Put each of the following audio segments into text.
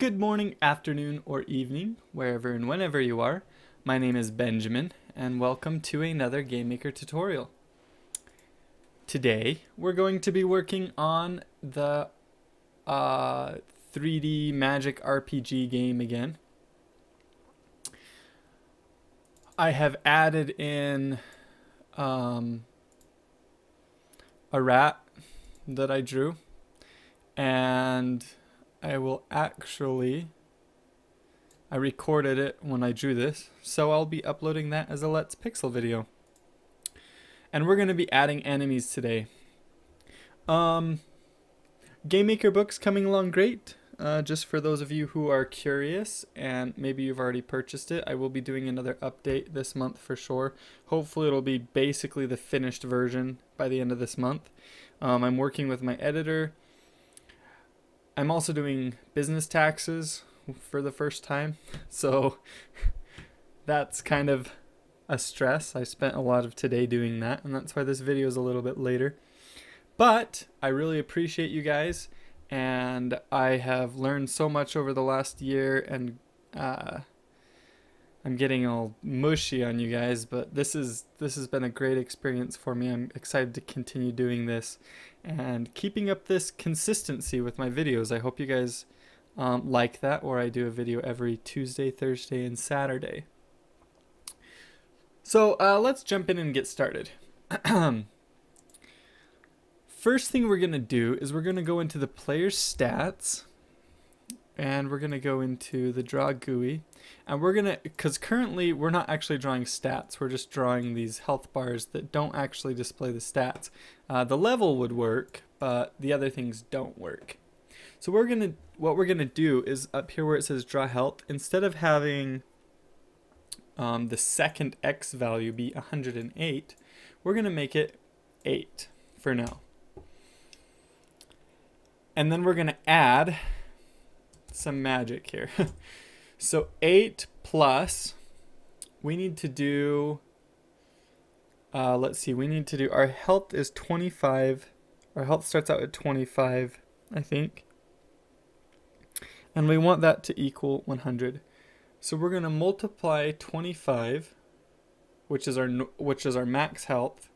Good morning, afternoon, or evening, wherever and whenever you are. My name is Benjamin, and welcome to another GameMaker tutorial. Today, we're going to be working on the 3D Magic RPG game again. I have added in a rat that I drew, and I recorded it when I drew this, so I'll be uploading that as a Let's Pixel video. And we're going to be adding enemies today. GameMaker book's coming along great. Just for those of you who are curious, and maybe you've already purchased it, I will be doing another update this month for sure. Hopefully it'll be basically the finished version by the end of this month. I'm working with my editor. I'm also doing business taxes for the first time, so that's kind of a stress. I spent a lot of today doing that, and that's why this video is a little bit later. But I really appreciate you guys, and I have learned so much over the last year, and I'm getting all mushy on you guys, but this has been a great experience for me. I'm excited to continue doing this and keeping up this consistency with my videos. I hope you guys like that, or I do a video every Tuesday, Thursday, and Saturday. So let's jump in and get started. First thing we're going to do is we're going to go into the player's stats, and we're going to go into the draw GUI, and we're going to, because currently we're not actually drawing stats, we're just drawing these health bars that don't actually display the stats. The level would work, but the other things don't work. So what we're gonna do is up here where it says draw health, instead of having the second X value be 108, we're gonna make it 8 for now. And then we're gonna add some magic here. So 8 plus, we need to do, let's see, we need to do, our health is 25, our health starts out at 25, I think. And we want that to equal 100. So we're going to multiply 25, which is our max health.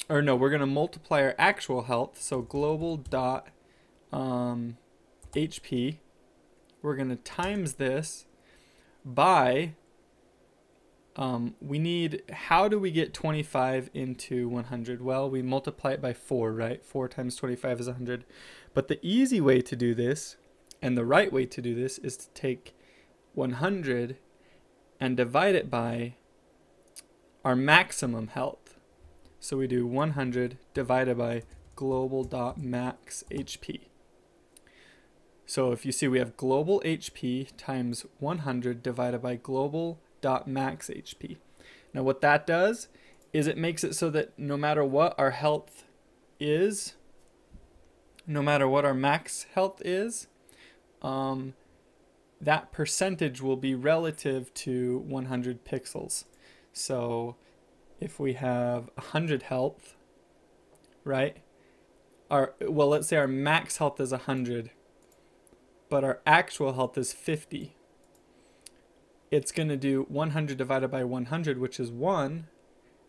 Or no, we're going to multiply our actual health. So global dot HP. We're going to times this by how do we get 25 into 100? Well, we multiply it by 4, right? 4 times 25 is 100. But the easy way to do this, and the right way to do this, is to take 100 and divide it by our maximum health. So we do 100 divided by global.max HP. So if you see, we have global HP times 100 divided by global.max HP. Now what that does is it makes it so that no matter what our health is, no matter what our max health is, that percentage will be relative to 100 pixels. So if we have 100 health, right? Well, let's say our max health is 100, but our actual health is 50. It's going to do 100 divided by 100, which is 1,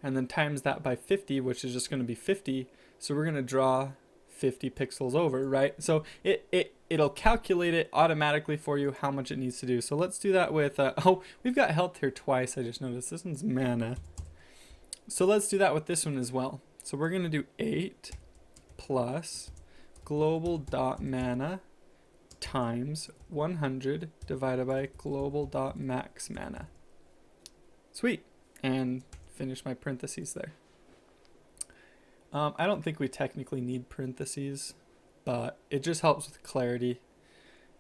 and then times that by 50, which is just going to be 50. So we're going to draw 50 pixels over, right? So it'll calculate it automatically for you how much it needs to do. So let's do that with, oh, we've got health here twice. I just noticed this one's mana. So let's do that with this one as well. So we're going to do 8 plus global.mana times 100 divided by global.max mana. Sweet. And finish my parentheses there. I don't think we technically need parentheses, but it just helps with clarity.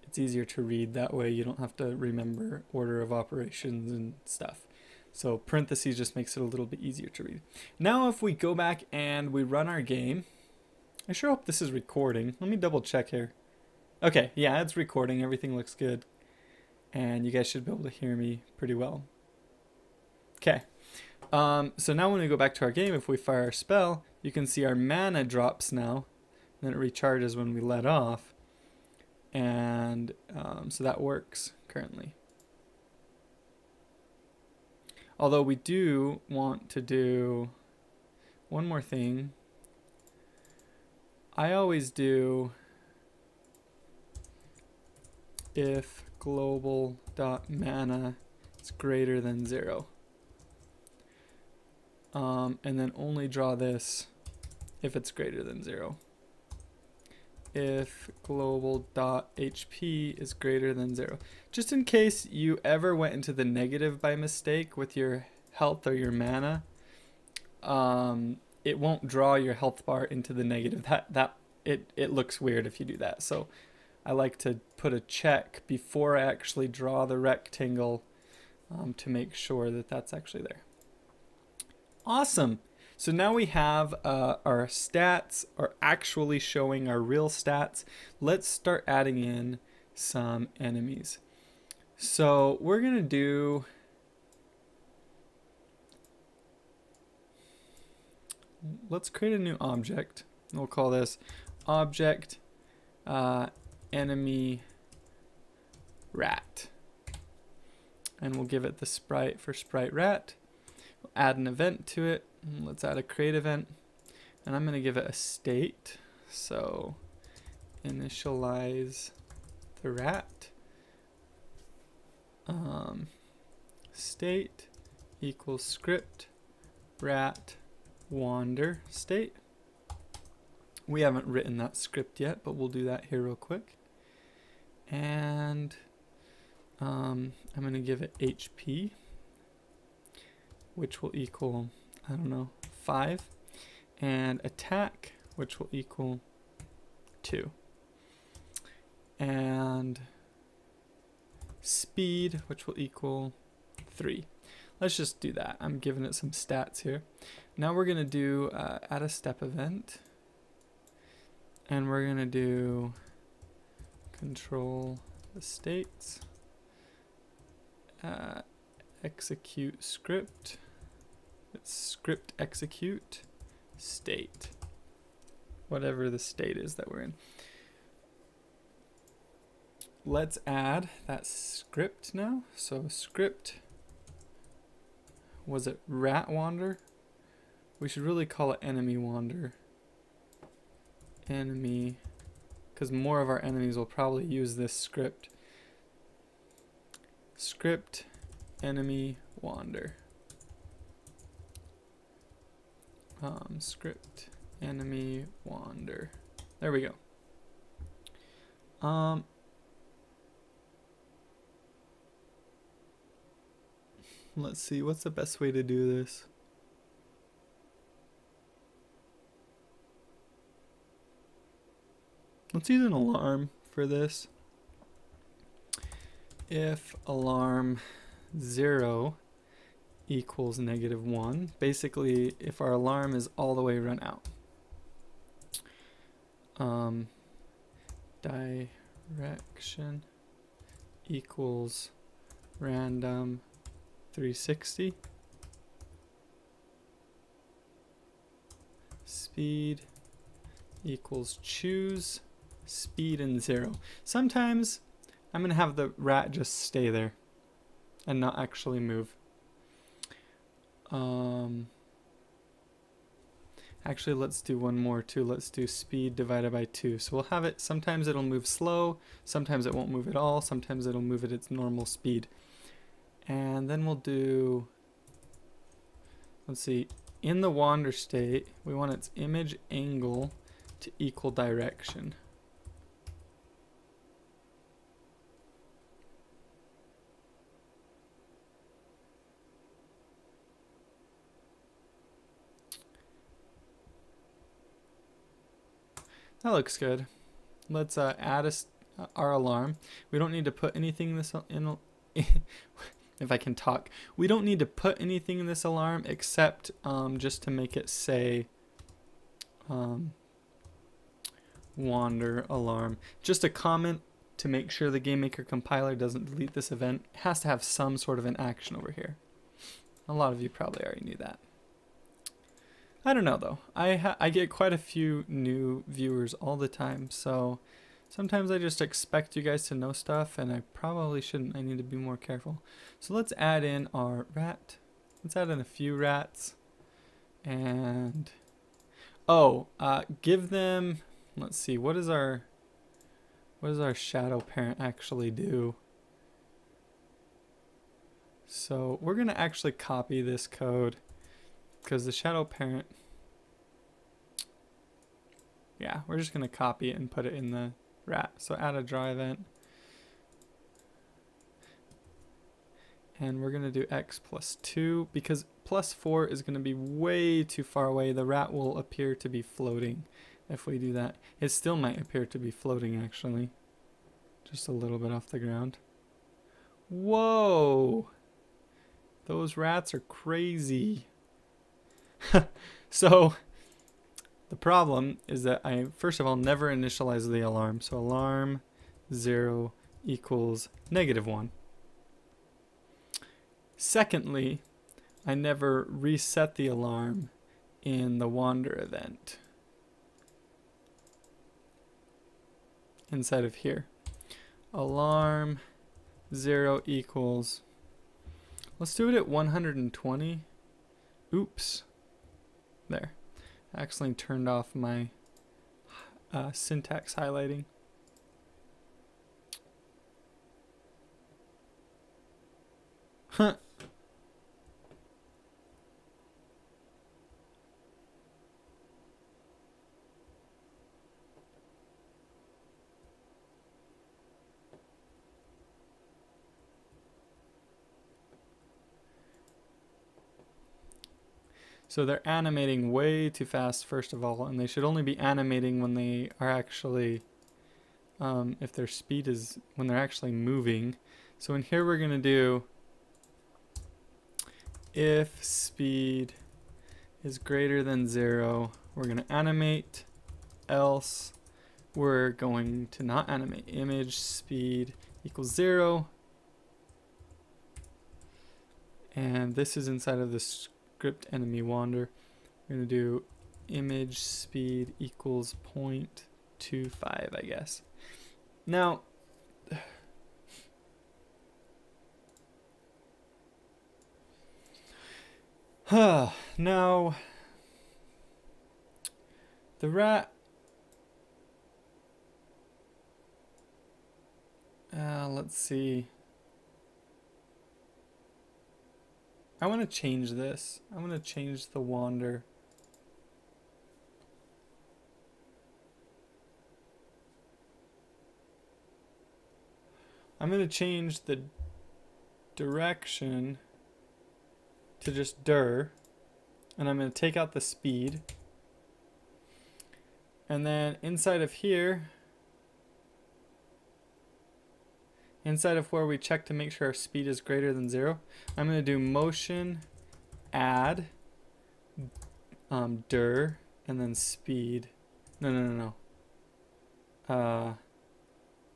It's easier to read that way. You don't have to remember order of operations and stuff. So parentheses just makes it a little bit easier to read. Now if we go back and we run our game, I sure hope this is recording. Let me double check here. Okay, yeah, it's recording. Everything looks good. And you guys should be able to hear me pretty well. Okay. So now when we go back to our game, if we fire our spell, you can see our mana drops now. And then it recharges when we let off. And so that works currently. Although we do want to do one more thing. I always do if global.mana is greater than 0. And then only draw this if it's greater than 0. If global.hp is greater than 0. Just in case you ever went into the negative by mistake with your health or your mana, it won't draw your health bar into the negative. It looks weird if you do that. So I like to put a check before I actually draw the rectangle to make sure that that's actually there. Awesome. So now we have our stats are actually showing our real stats. Let's start adding in some enemies. So we're going to do... Let's create a new object. We'll call this object enemy rat. And we'll give it the sprite for sprite rat. We'll add an event to it. Let's add a create event, and I'm going to give it a state. So initialize the rat. State equals script rat wander state. We haven't written that script yet, but we'll do that here real quick. And I'm going to give it HP, which will equal, I don't know, 5, and attack, which will equal 2, and speed, which will equal 3. Let's just do that. I'm giving it some stats here. Now we're going to do add a step event, and we're going to do control the states, execute script. It's script execute state, whatever the state is that we're in. Let's add that script now. So script, was it rat wander? We should really call it enemy wander. Enemy, because more of our enemies will probably use this script. Script enemy wander. Script enemy wander. There we go. Let's see, what's the best way to do this? Let's use an alarm for this. If alarm 0 equals -1, basically if our alarm is all the way run out. Direction equals random 360. Speed equals choose speed and 0. Sometimes I'm gonna have the rat just stay there and not actually move. Actually, let's do one more too. Let's do speed divided by 2. So we'll have it, sometimes it'll move slow, sometimes it won't move at all, sometimes it'll move at its normal speed. And then we'll do, let's see, in the wander state, we want its image angle to equal direction. That looks good. Let's add our alarm. We don't need to put anything in this if I can talk. We don't need to put anything in this alarm except just to make it say wander alarm. Just a comment to make sure the GameMaker compiler doesn't delete this event. It has to have some sort of an action over here. A lot of you probably already knew that. I don't know though. I get quite a few new viewers all the time, so Sometimes I just expect you guys to know stuff, and I probably shouldn't. I need to be more careful. So let's add in our rat. Let's add in a few rats. And, oh, give them, let's see, what does our shadow parent actually do? So we're going to actually copy this code because the shadow parent, yeah, we're just going to copy it and put it in the rat. So add a draw event. And we're going to do x plus 2 because plus 4 is going to be way too far away. The rat will appear to be floating if we do that. It still might appear to be floating actually. Just a little bit off the ground. Whoa! Those rats are crazy. So the problem is that I, first of all, never initialize the alarm. So alarm 0 equals -1. Secondly, I never reset the alarm in the wander event inside of here. Alarm 0 equals, let's do it at 120. Oops. There. I accidentally turned off my syntax highlighting. Huh. So they're animating way too fast, first of all, and they should only be animating when they are actually, if their speed is, when they're actually moving. So in here we're going to do if speed is greater than 0, we're going to animate, else we're going to not animate. Image speed equals 0. And this is inside of the script enemy wander. We're going to do image speed equals 0.25, I guess. Now, now the rat, let's see. I want to change this. I want to change the wander. I'm going to change the direction to just dir, and I'm going to take out the speed. And then inside of here, inside of where we check to make sure our speed is greater than 0, I'm going to do motion add dir and then speed. No.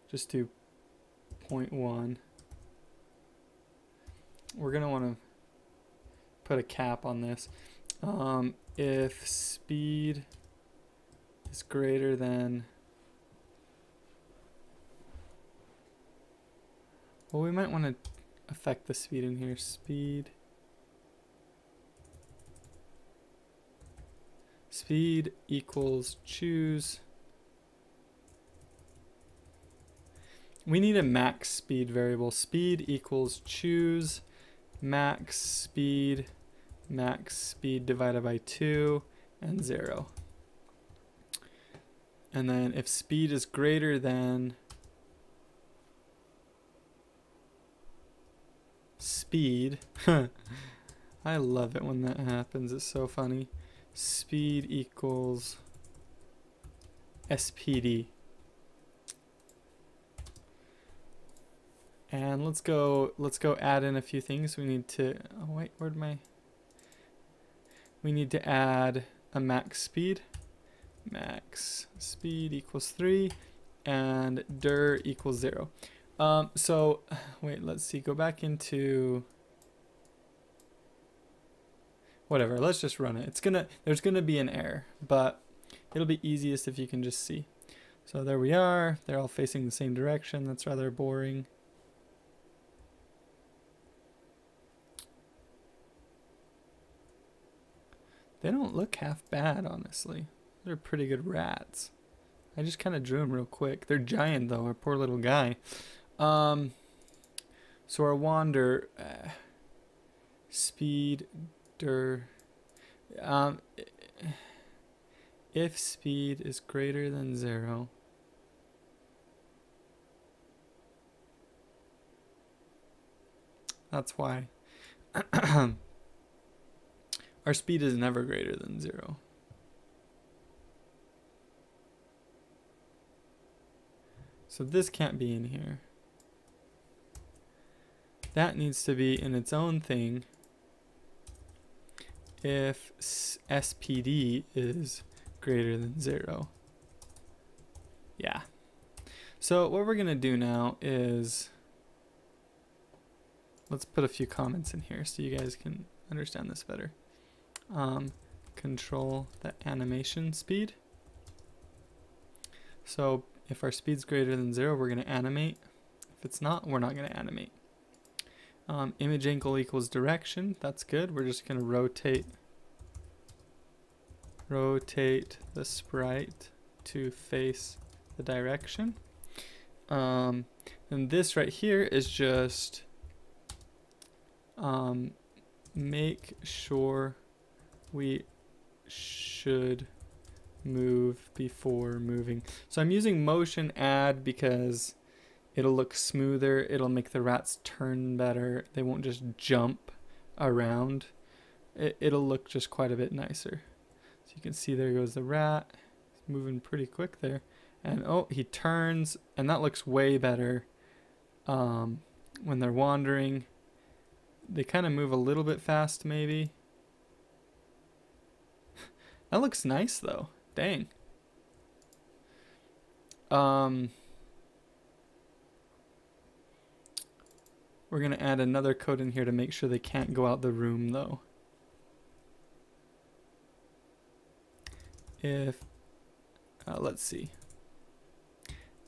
Just do 0.1. We're going to want to put a cap on this. If speed is greater than, well, we might want to affect the speed in here. Speed equals choose. We need a max speed variable. Speed equals choose max speed divided by 2 and 0. And then if speed is greater than speed, I love it when that happens, it's so funny. Speed equals SPD. And let's go add in a few things. We need to, oh wait, we need to add a max speed. Max speed equals 3 and dir equals 0. So wait, let's see, go back into whatever, let's just run it. There's gonna be an error, but it'll be easiest if you can just see. So there we are. They're all facing the same direction. That's rather boring. They don't look half bad, honestly. They're pretty good rats. I just kind of drew them real quick. They're giant, though. Our poor little guy. So our wander... speed... if speed is greater than 0... That's why. Our speed is never greater than 0. So this can't be in here. That needs to be in its own thing if SPD is greater than 0. Yeah. So what we're going to do now is... let's put a few comments in here so you guys can understand this better. Control the animation speed. So if our speed's greater than 0, we're going to animate. If it's not, we're not going to animate. Image angle equals direction. That's good. We're just going to rotate the sprite to face the direction. And this right here is just make sure we should move before moving. So I'm using motion add because it'll look smoother. It'll make the rats turn better. They won't just jump around. It'll look just quite a bit nicer. So you can see there goes the rat. He's moving pretty quick there. And oh, he turns, and that looks way better when they're wandering. They kind of move a little bit fast, maybe. That looks nice, though. Dang. We're going to add another code in here to make sure they can't go out the room, though. If, let's see,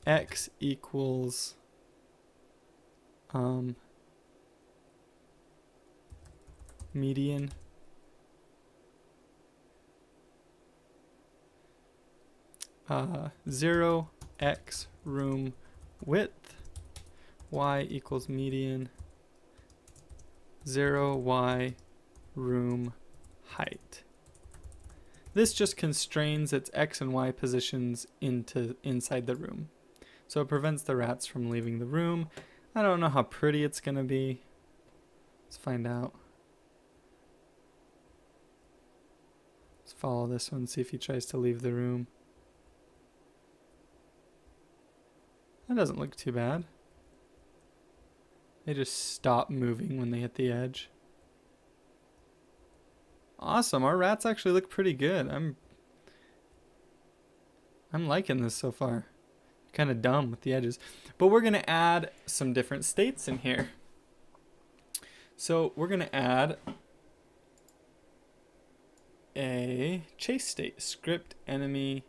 x equals median uh, 0x room width, y equals median 0y room height. This just constrains its x and y positions inside the room. So it prevents the rats from leaving the room. I don't know how pretty it's going to be. Let's find out. Let's follow this one, see if he tries to leave the room. That doesn't look too bad. They just stop moving when they hit the edge. Awesome, our rats actually look pretty good. I'm liking this so far. Kind of dumb with the edges. But we're going to add some different states in here. So we're going to add a chase state. Script enemy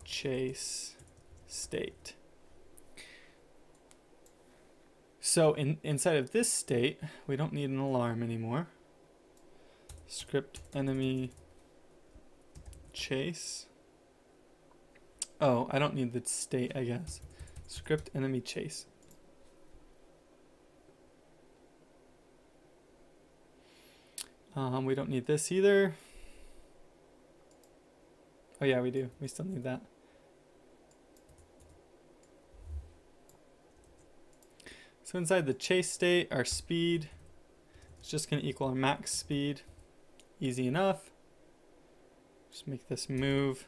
chase state. So inside of this state, we don't need an alarm anymore. Script enemy chase. Oh, I don't need the state, I guess. Script enemy chase. We don't need this either. Oh yeah, we do. We still need that. So inside the chase state, our speed is just going to equal our max speed. Easy enough. Just make this move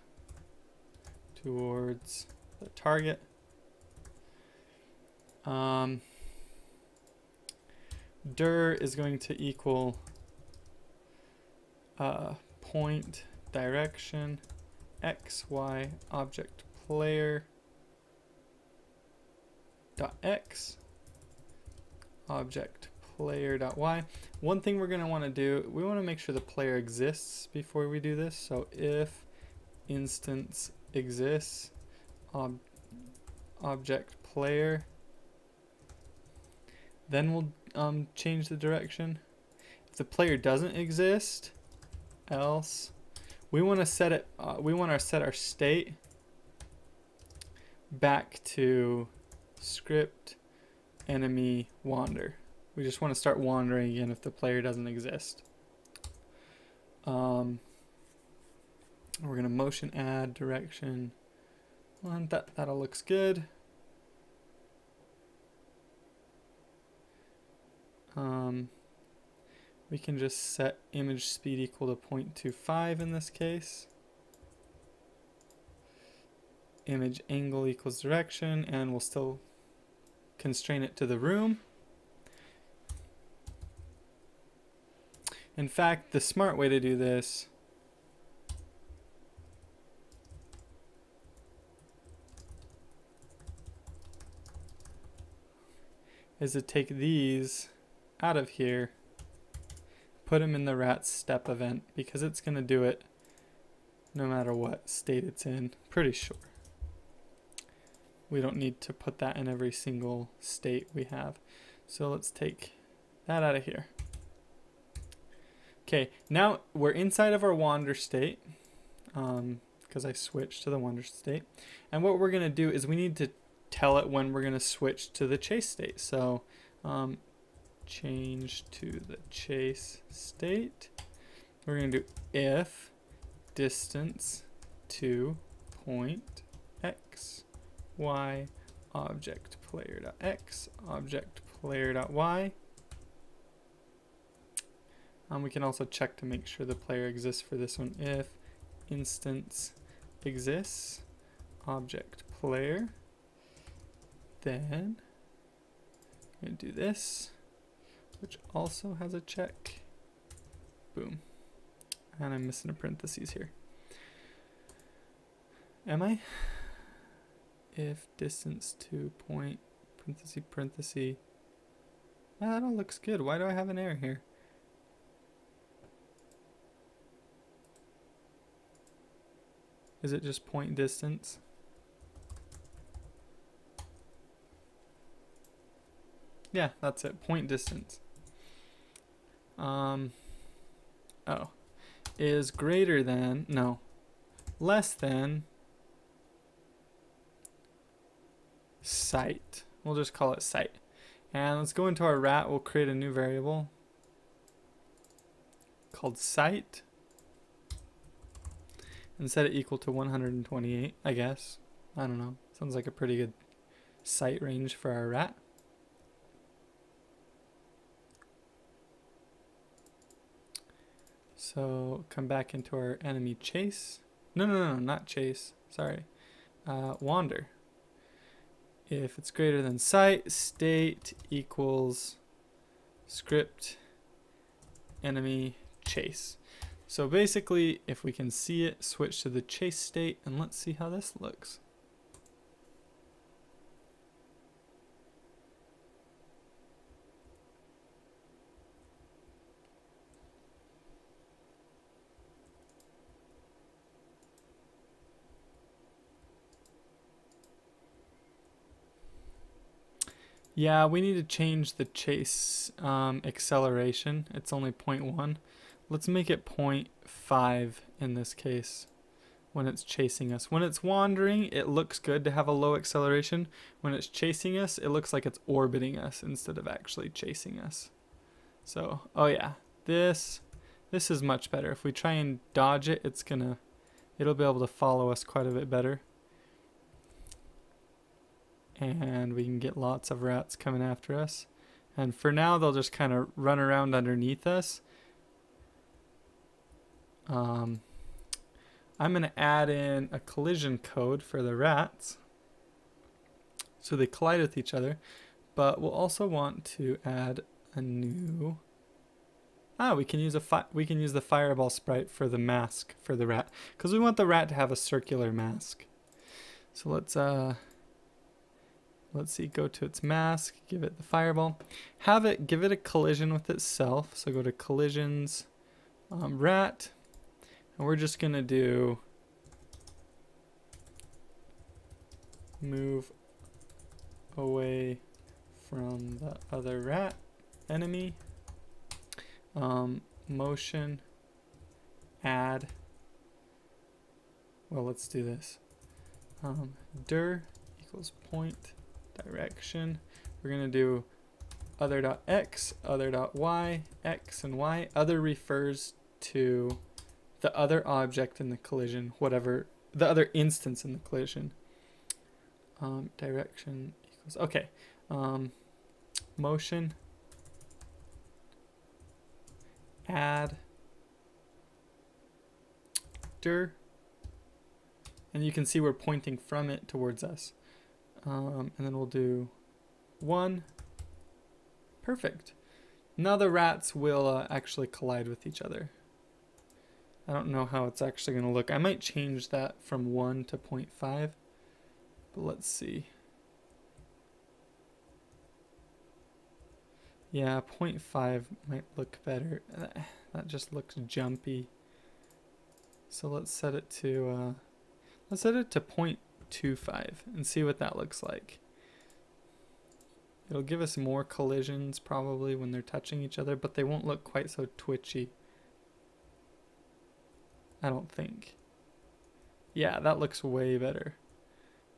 towards the target. Dir is going to equal point direction xy object player dot x object player dot y. One thing we're going to want to do, we want to make sure the player exists before we do this. So if instance exists, object player. Then we'll change the direction. If the player doesn't exist, else we want to set it. We want to set our state back to script enemy wander. We just want to start wandering again if the player doesn't exist. We're gonna motion add direction. Well, that all looks good. We can just set image speed equal to 0.25 in this case. Image angle equals direction, and we'll still constrain it to the room. In fact, the smart way to do this is to take these out of here, put them in the rat step event, because it's going to do it no matter what state it's in, pretty sure. We don't need to put that in every single state we have. So let's take that out of here. Okay, now we're inside of our wander state, because I switched to the wander state. And what we're going to do is we need to tell it when we're going to switch to the chase state. So change to the chase state. We're going to do if distance to point x, y, object player.x, object player.y. We can also check to make sure the player exists for this one. If instance exists, object player, then I'm going to do this, which also has a check. Boom. And I'm missing a parentheses here. Am I? If distance to point, parenthesis. Ah, that all looks good. Why do I have an error here? Is it just point distance? Yeah, that's it. Point distance. Oh. Is greater than, no, less than site. We'll just call it site. And let's go into our rat. We'll create a new variable called site and set it equal to 128, I guess. I don't know. Sounds like a pretty good site range for our rat. So come back into our enemy chase. No, not chase. Sorry. Wander. If it's greater than site, state equals script enemy chase. So basically, if we can see it, switch to the chase state, and let's see how this looks. Yeah, we need to change the chase acceleration. It's only 0.1. Let's make it 0.5 in this case when it's chasing us. When it's wandering, it looks good to have a low acceleration. When it's chasing us, it looks like it's orbiting us instead of actually chasing us. So, oh yeah, this is much better. If we try and dodge it, it'll be able to follow us quite a bit better. And we can get lots of rats coming after us. And for now, they'll just kind of run around underneath us. I'm going to add in a collision code for the rats so they collide with each other. But we'll also want to add a new... we can use the fireball sprite for the mask for the rat, because we want the rat to have a circular mask. So let's see, go to its mask, give it the fireball, give it a collision with itself. So go to collisions, rat, and we're just gonna do move away from the other rat enemy. Motion, add, well, let's do this. Dir equals point, direction. We're gonna do other.x, other.y, x and y. Other refers to the other object in the collision, whatever, the other instance in the collision. Direction equals, okay. Motion, add, dir, and you can see we're pointing from it towards us. And then we'll do 1. Perfect. Now the rats will actually collide with each other. I don't know how it's actually going to look. I might change that from 1 to 0.5, but let's see. Yeah, 0.5 might look better. That just looks jumpy. So let's set it to 0.25 and see what that looks like. It'll give us more collisions probably when they're touching each other, but they won't look quite so twitchy. I don't think. Yeah, that looks way better.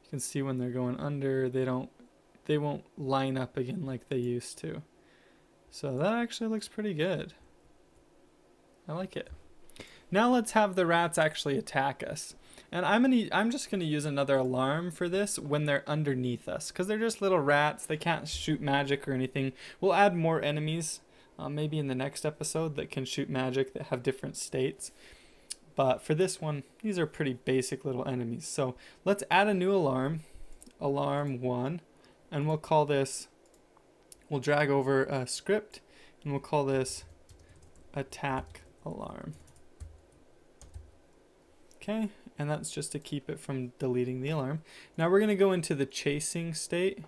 You can see when they're going under, they won't line up again like they used to. So that actually looks pretty good. I like it. Now let's have the rats actually attack us. And I'm just gonna use another alarm for this when they're underneath us, because they're just little rats. They can't shoot magic or anything. We'll add more enemies, maybe in the next episode, that can shoot magic that have different states. But for this one, these are pretty basic little enemies. So let's add a new alarm, alarm 1, and we'll call this. We'll drag over a script, and we'll call this attack alarm. Okay, and that's just to keep it from deleting the alarm. Now we're going to go into the chasing state,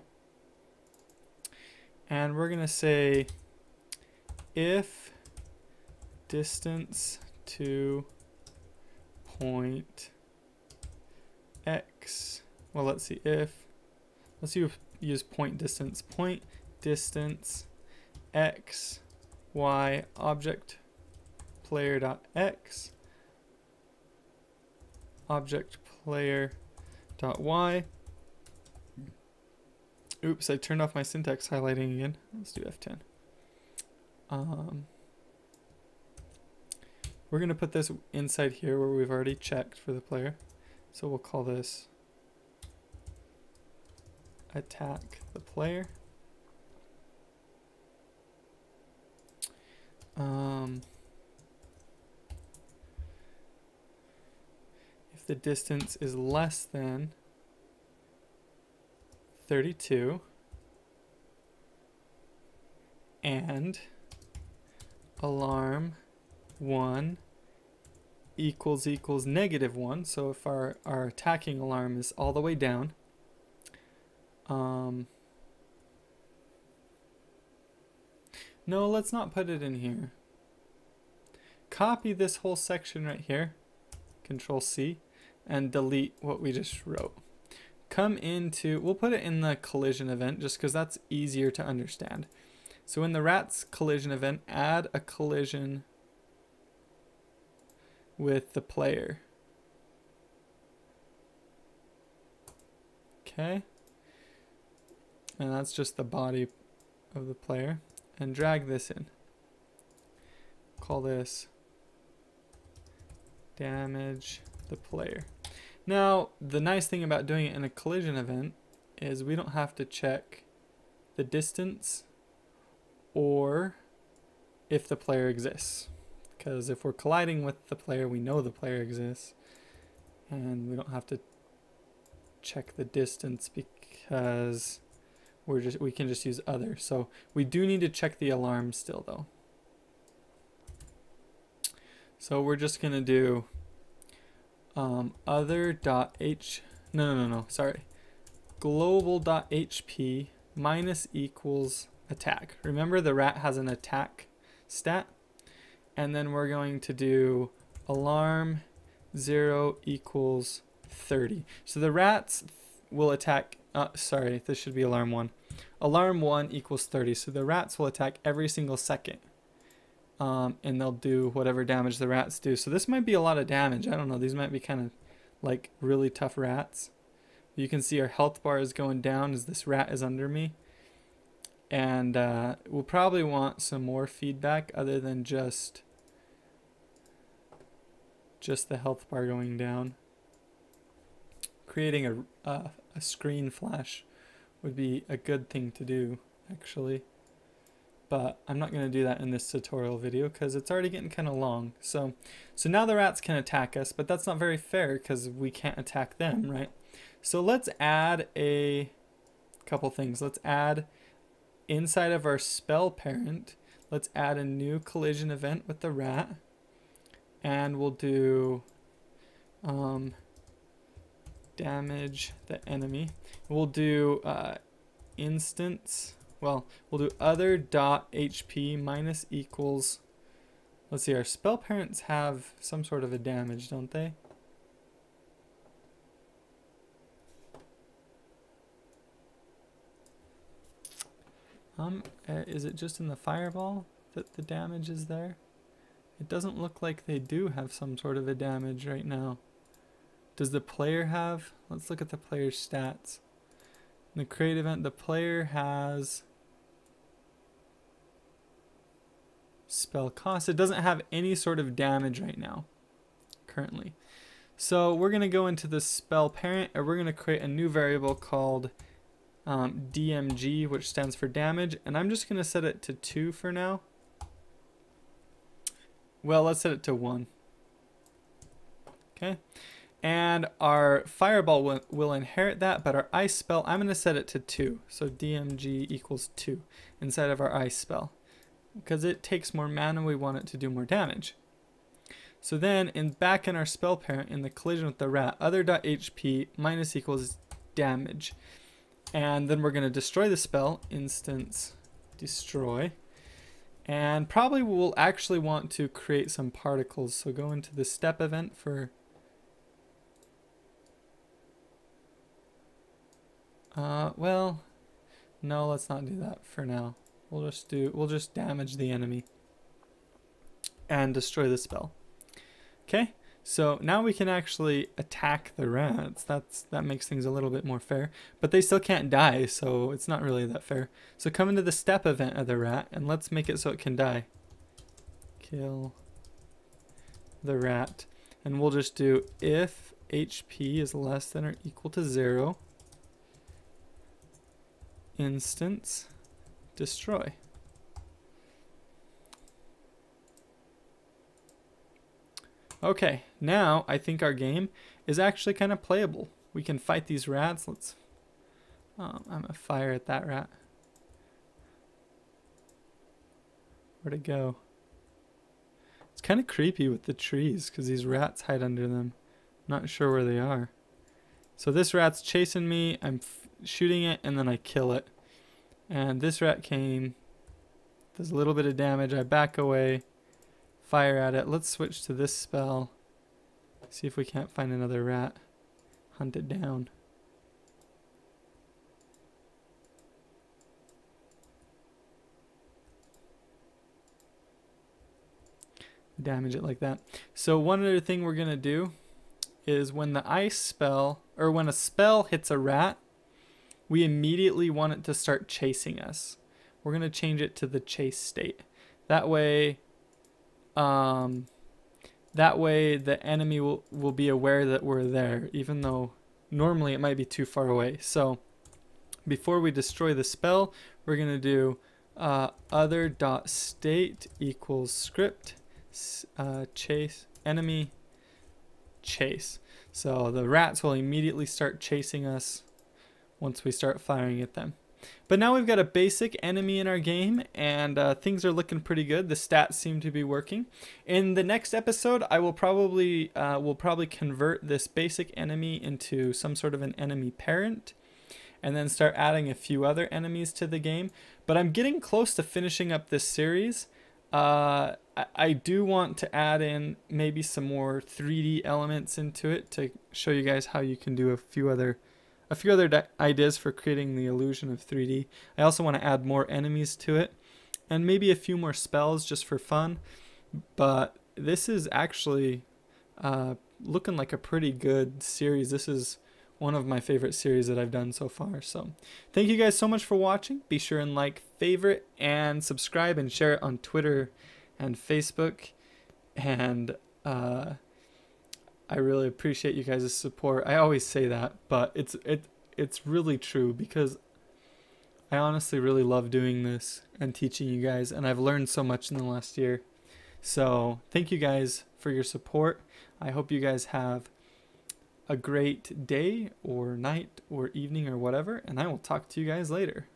and we're going to say if distance to point x, well, let's see, let's use point distance x, y, object player dot x, object player dot y. Oops, I turned off my syntax highlighting again. Let's do F10. We're going to put this inside here where we've already checked for the player. So we'll call this attack the player. If the distance is less than 32 and alarm 1 equals -1, so if our attacking alarm is all the way down, no, let's not put it in here. Copy this whole section right here, Control C, and delete what we just wrote. Come into, we'll put it in the collision event just because that's easier to understand. So in the rats collision event, add a collision with the player. Okay. And that's just the body of the player. And drag this in. Call this damage the player. Now, the nice thing about doing it in a collision event is we don't have to check the distance or if the player exists. Because if we're colliding with the player, we know the player exists. And we don't have to check the distance because we can just use other. So we do need to check the alarm still though. So we're just gonna do global.hp minus equals attack. Remember the rat has an attack stat, and then we're going to do alarm 0 equals 30. So the rat's will attack, sorry, this should be alarm 1. Alarm 1 equals 30, so the rats will attack every single second. And they'll do whatever damage the rats do. So this might be a lot of damage. I don't know, these might be kind of like really tough rats. You can see our health bar is going down as this rat is under me. And we'll probably want some more feedback other than just the health bar going down. Creating a screen flash would be a good thing to do, actually. But I'm not going to do that in this tutorial video because it's already getting kind of long. So now the rats can attack us, but that's not very fair because we can't attack them, right? So let's add a couple things. Let's add inside of our spell parent, let's add a new collision event with the rat. And we'll do damage the enemy. We'll do instance. Well, we'll do other dot HP minus equals. Let's see, our spell parents have some sort of a damage, don't they? Is it just in the fireball that the damage is there? It doesn't look like they do have some sort of a damage right now. Does the player have? Let's look at the player's stats. In the create event, the player has spell cost. It doesn't have any sort of damage right now, currently. So we're going to go into the spell parent, and we're going to create a new variable called DMG, which stands for damage. And I'm just going to set it to 2 for now. Well, let's set it to 1. Okay. And our fireball will inherit that, but our ice spell, I'm going to set it to 2. So DMG equals 2 inside of our ice spell. Because it takes more mana, we want it to do more damage. So then, back in our spell parent, in the collision with the rat, other.hp minus equals damage. And then we're going to destroy the spell, instance destroy. And probably we'll actually want to create some particles. So go into the step event for well, no, let's not do that for now. We'll just damage the enemy and destroy the spell. Okay, so now we can actually attack the rats. That makes things a little bit more fair, but they still can't die, so it's not really that fair. So come into the step event of the rat and let's make it so it can die. Kill the rat, and we'll just do if HP is less than or equal to 0, instance destroy. Okay, now I think our game is actually kind of playable. We can fight these rats. Let's I'm gonna fire at that rat. Where'd it go? It's kind of creepy with the trees because these rats hide under them. Not sure where they are. So this rat's chasing me. I'm shooting it and then I kill it. And this rat came, does a little bit of damage. I back away, fire at it. Let's switch to this spell. See if we can't find another rat. Hunt it down. Damage it like that. So one other thing we're gonna do is when the ice spell, or when a spell hits a rat, we immediately want it to start chasing us. We're gonna change it to the chase state. That way the enemy will be aware that we're there, even though normally it might be too far away. So before we destroy the spell, we're gonna do other.state equals script chase enemy chase. So the rats will immediately start chasing us once we start firing at them. But now we've got a basic enemy in our game, and things are looking pretty good. The stats seem to be working. In the next episode, I will probably convert this basic enemy into some sort of an enemy parent, and then start adding a few other enemies to the game. But I'm getting close to finishing up this series. I do want to add in maybe some more 3D elements into it to show you guys how you can do a few other a few other ideas for creating the illusion of 3D. I also want to add more enemies to it, and maybe a few more spells just for fun. But this is actually looking like a pretty good series. This is one of my favorite series that I've done so far. So thank you guys so much for watching. Be sure and like, favorite, and subscribe, and share it on Twitter and Facebook. And I really appreciate you guys' support. I always say that, but it's really true, because I honestly really love doing this and teaching you guys, and I've learned so much in the last year. So thank you guys for your support. I hope you guys have a great day or night or evening or whatever, and I will talk to you guys later.